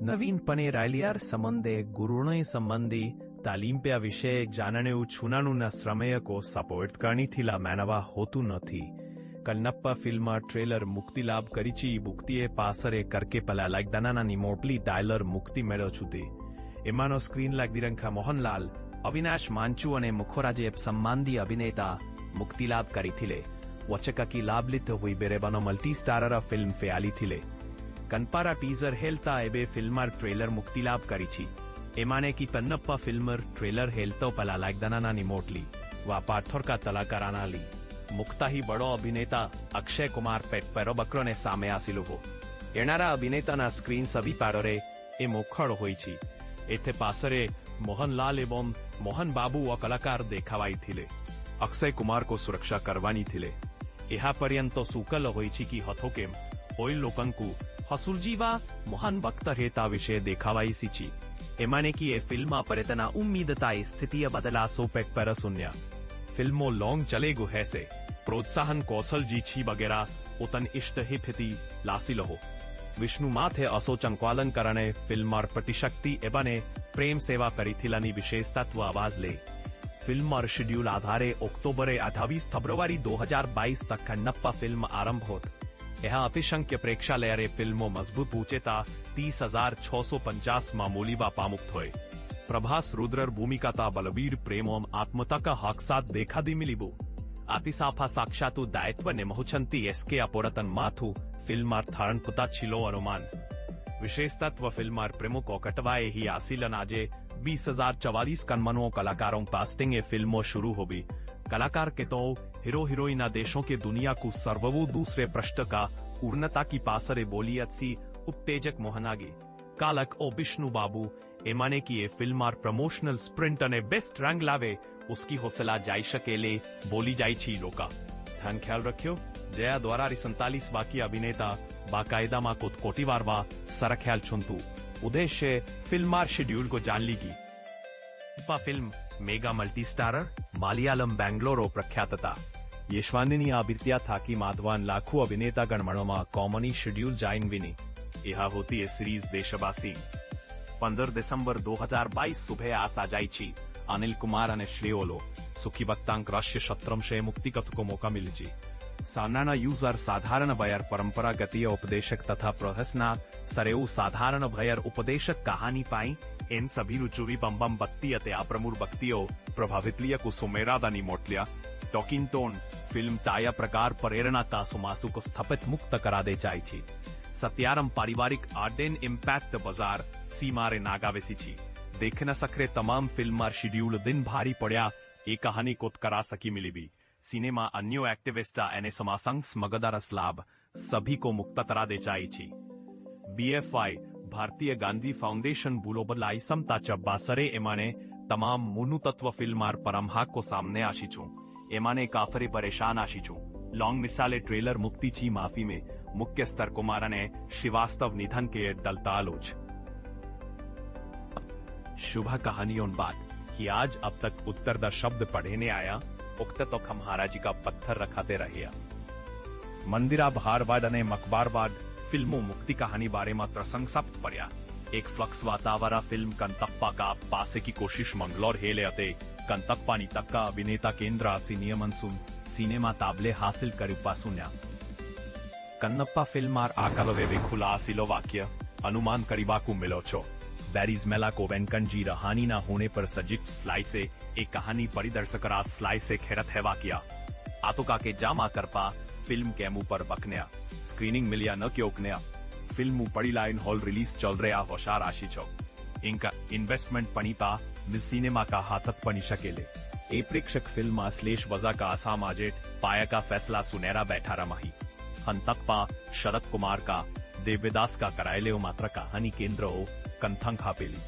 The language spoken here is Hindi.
નવીનપણે રાયલિયાર સંબંધે ગુરુણે સંબંધી તાલીમ્પ્યા વિશે જાણ્યું છુનાનુના શ્રમેયકો સપોર્ટ કરણીથીલા માનવા હોતું નથી કನ್ನપ્ಪ ಫಿಲ್ಮ ಟ್ರೇಲರ್ ಮುಕ್ತಿ ಲಾಭ ಕರಿಚಿ ಮುಕ್ತಿಯೇ ಪಾಸರೆ ಕರ್ಕೆ ಪಲ લાગદાનાની મોટલી ડાયલર મુક્તિ મેળવછુતી એમાંનો સ્ક્રીન લાગદીરંખા મોહનલાલ અવિનાશ માંચુ અને મુખોરાજે સંબંધી અભિનેતા મુક્તિ લાભ કરીથીલે વચકાકી લાભ લીધો હોઈ બેરેબાનો મલ્ટી સ્ટારર ફિલ્મ ફેયાલીથીલે કનપારા ટીઝર હેલતા એબે ફિલ્મર ટ્રેલર મુક્તિ લાભ કરીછી એમાને કી પન્નપ્પા ફિલ્મર ટ્રેલર હેલતો પલા લાગદાનાની મોટલી વા પાઠોરકા તલાકારાનાલી મુક્તાહી બડો અભિનેતા અક્ષય કુમાર પેરો બકરોને સામે આસિલું હો એનારા અભિનેતાના સ્ક્રીન સભી પાડરે એ મોખડ હોય છે એથે પાસરે મોહનલાલ એવં મોહન બાબુ વ કલાકાર દેખાવાઈ થીલે અક્ષય કુમાર કો સુરક્ષા કરવાની થીલે એહા પર્યંતો સુકલ હોય છે કી હથો કેમ હોય લોકંકુ હસુરજીવા મોહન ભક્ત રહેતા વિશે દેખાવાઈ સીચી એમાને કી એ ફિલ્મ પર્યટના ઉમ્મીદતા સ્થિતિય બદલાસો પેક પર શૂન્ય ફિલ્મો લોંગ ચલેગુ હૈસે પ્રોત્સાહન કૌશલજી છી વગેરા ઉતન ઇષ્ટ હિફિતી લાસી લહો વિષ્ણુ માથે અસો ચંકવાલન કરણે ફિલ્મર પ્રતિશક્તિ એબાને પ્રેમ સેવા કરીથીલાની વિશેષતત્વ આવાજ લે ફિલ્મર શેડ્યુલ આધારે ઓક્ટોબરે 28 ફેબ્રુઆરી 2022 તક કન્નપ્પા ફિલ્મ આરંભ હોત यह अतिशंक्य प्रेक्षालय फिल्मों मजबूत पूछेता 30,650 मामूली व पामुक्त हुए प्रभास रुद्रर भूमिकाता बलवीर प्रेमोम आत्मता का हक साथ देखा दी मिलीबो आतिसाफा साक्षातु दायित्व ने महुचंती एसके अपोरतन माथु फिल्मार थारण पुता छिलो अनुमान विशेष तत्व फिल्मार प्रमुख कटवाए ही आसीलन आजे 20,044 कनमनों कलाकारों कास्टिंग ए फिल्मों शुरू होगी कलाकार के तो हीरो हीरोइना देशों के दुनिया को सर्ववु दूसरे पृष्ठ का पूर्णता की पासरे बोलियत सी उत्तेजक मोहनागी कालक ओ विष्णु बाबू एमाने की ये फिल्मार प्रमोशनल स्प्रिंट अने बेस्ट रंग लावे उसकी हौसला जाई शकेले बोली जाई छी लोका ध्यान ख्याल रखियो जया द्वारा 47 बाकी अभिनेता बाकायदा मा कोटिवारवा सरख्याल छुंतु उद्देश्य फिल्मार शेड्यूल को जान लीगी film mega multi starrer Malayalam बेंगलोरो प्रख्यातता यशवानिनी आबित्या थाकी माधवान लाखों अभिनेता गणमणों कॉमनी शेड्यूल जाइन विनी यह होती है सीरीज देशवासी 15 दिसंबर 2022 सुबह आसा जाई छी अनिल कुमार अने श्रेयोलो सुखी वक्तांक राष्ट्रीय शत्रंशे मुक्ति कथ को मौका मिली जी सानाना यूजर साधारण भयर परंपरागतीय उपदेशक तथा प्रहसना स्तरेउ साधारण भयर उपदेशक कहानी पाई इन सभी रुचुरी बम्बम भक्ति अते अप्रमुर भक्तियों प्रभावित लिया को सुमेरादानी मोटलिया टॉकिंग टोन फिल्म ताया प्रकार प्रेरणा का सुमासु को स्थापित मुक्त करा दे जाई छी सत्यारम पारिवारिक आर्डेन इम्पैक्ट बाजार सीमारे नागावेसी छी देख न सकरे तमाम फिल्मार शेड्यूल दिन भारी पड़ा ए कहानी कोत करा सकी मिली भी सिनेमा अन्यो एक्टिविस्टा एने समासंग मगदारस लाभ सभी को मुक्त करा दे जाई छी BFI भारतीय गांधी फाउंडेशन ग्लोबल आइसमता चब्बासरे एमाने तमाम मुनु तत्व फिल्मार परमहाक को सामने आशी छू एमाने काफरे परेशान आशी छू लॉन्ग मिसाले ट्रेलर मुक्ति छी माफी में मुख्य स्तर कुमार ने श्रीवास्तव निधन के दलतालोच शुभ कहानियों बाद कि आज अब तक उत्तर द शब्द पढ़ने आया उक्त तो खम्हारा जी का पत्थर रखाते रहिया मंदिरा बहारवाड अने मकबारवाड फिल्मों मुक्ति कहानी बारे में प्रसंग सप्त पड़ा एक फ्लक्स वातावरण फिल्म कंतप्पा का पासे की कोशिश मंगलोर हेले अते कंतप्पानी तक्का अभिनेता केंद्र आसी मनसून सिनेमा ताबले हासिल कर पासुन्या कन्नप्पा फिल्मार आकालवे खुला आसिलो वाक्य अनुमान करीबाकू मिलो छो बैरीज मेला को वेंकन जी रहानी न होने पर सजित स्लाई से एक कहानी परिदर्शकरा स्लाई से खेरत है वाकिया आतोका के जामा करपा फिल्म के मुंह पर बकन्या स्क्रीनिंग मिलिया न क्योंकन्या फिल्म पड़ी लाइन हॉल रिलीज चल रहा होशार आशी छो इनका इन्वेस्टमेंट पनीपा मिस सिनेमा का हाथत पनी शकेले ए प्रेक्षक फिल्म अश्लेष वजा का आसाम आजेट पाया का फैसला सुनेरा बैठा रमाही हंतप्पा शरद कुमार का देवदास का करायले मात्र कहानी केंद्र हो कंथंग खापेली